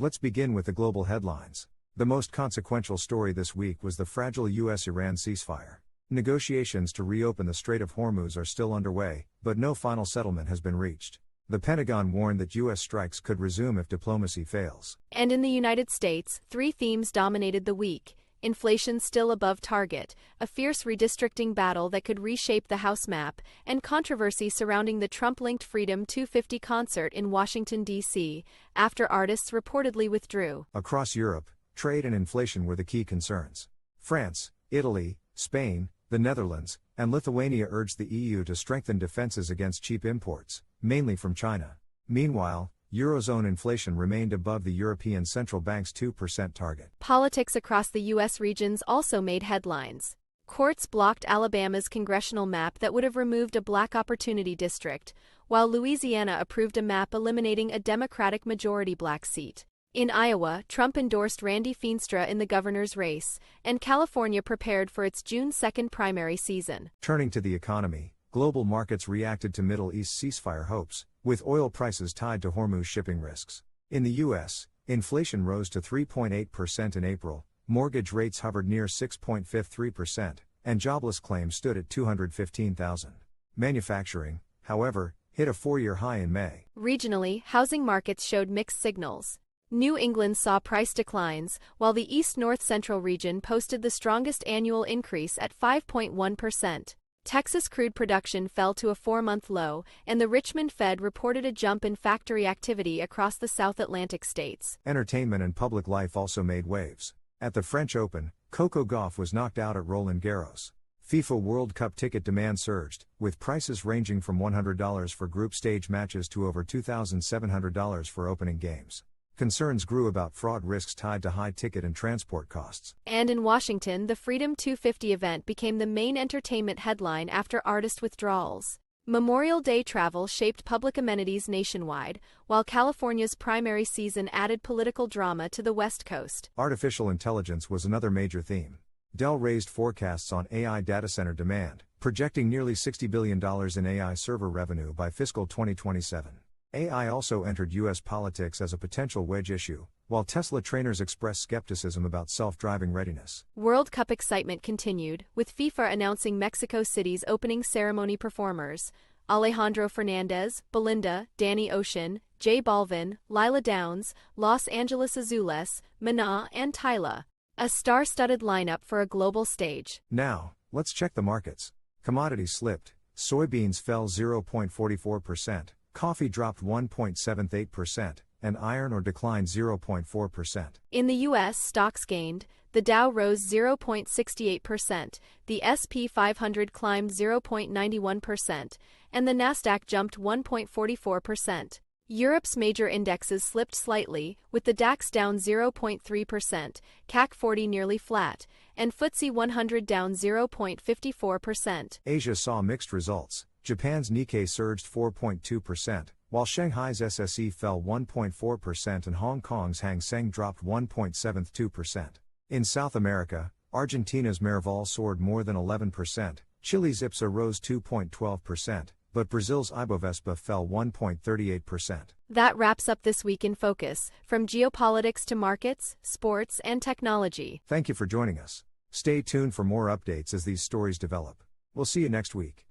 Let's begin with the global headlines. The most consequential story this week was the fragile US-Iran ceasefire. Negotiations to reopen the Strait of Hormuz are still underway, but no final settlement has been reached. The Pentagon warned that U.S. strikes could resume if diplomacy fails. And in the United States, three themes dominated the week. Inflation still above target, a fierce redistricting battle that could reshape the House map, and controversy surrounding the Trump-linked Freedom 250 concert in Washington, D.C., after artists reportedly withdrew. Across Europe, trade and inflation were the key concerns. France, Italy, Spain, the Netherlands, and Lithuania urged the EU to strengthen defenses against cheap imports, mainly from China. Meanwhile, Eurozone inflation remained above the European Central Bank's 2% target. Politics across the U.S. regions also made headlines. Courts blocked Alabama's congressional map that would have removed a black opportunity district, while Louisiana approved a map eliminating a Democratic majority black seat. In Iowa, Trump endorsed Randy Feenstra in the governor's race, and California prepared for its June 2 primary season. Turning to the economy, global markets reacted to Middle East ceasefire hopes, with oil prices tied to Hormuz shipping risks. In the U.S., inflation rose to 3.8% in April, mortgage rates hovered near 6.53%, and jobless claims stood at 215,000. Manufacturing, however, hit a four-year high in May. Regionally, housing markets showed mixed signals. New England saw price declines, while the East-North Central region posted the strongest annual increase at 5.1%. Texas crude production fell to a four-month low, and the Richmond Fed reported a jump in factory activity across the South Atlantic states. Entertainment and public life also made waves. At the French Open, Coco Gauff was knocked out at Roland Garros. FIFA World Cup ticket demand surged, with prices ranging from $100 for group stage matches to over $2,700 for opening games. Concerns grew about fraud risks tied to high ticket and transport costs. And in Washington, the Freedom 250 event became the main entertainment headline after artist withdrawals. Memorial Day travel shaped public amenities nationwide, while California's primary season added political drama to the West Coast. Artificial intelligence was another major theme. Dell raised forecasts on AI data center demand, projecting nearly $60 billion in AI server revenue by fiscal 2027. AI also entered U.S. politics as a potential wedge issue, while Tesla trainers expressed skepticism about self-driving readiness. World Cup excitement continued, with FIFA announcing Mexico City's opening ceremony performers: Alejandro Fernandez, Belinda, Danny Ocean, J Balvin, Lila Downs, Los Angeles Azules, Maná, and Tyla. A star-studded lineup for a global stage. Now, let's check the markets. Commodities slipped. Soybeans fell 0.44%. Coffee dropped 1.78%, and iron ore declined 0.4%. In the U.S., stocks gained. The Dow rose 0.68%, the S&P 500 climbed 0.91%, and the Nasdaq jumped 1.44%. Europe's major indexes slipped slightly, with the DAX down 0.3%, CAC 40 nearly flat, and FTSE 100 down 0.54%. Asia saw mixed results. Japan's Nikkei surged 4.2%, while Shanghai's SSE fell 1.4% and Hong Kong's Hang Seng dropped 1.72%. In South America, Argentina's Merval soared more than 11%, Chile's IPSA rose 2.12%, but Brazil's Ibovespa fell 1.38%. That wraps up This Week in Focus, from geopolitics to markets, sports, and technology. Thank you for joining us. Stay tuned for more updates as these stories develop. We'll see you next week.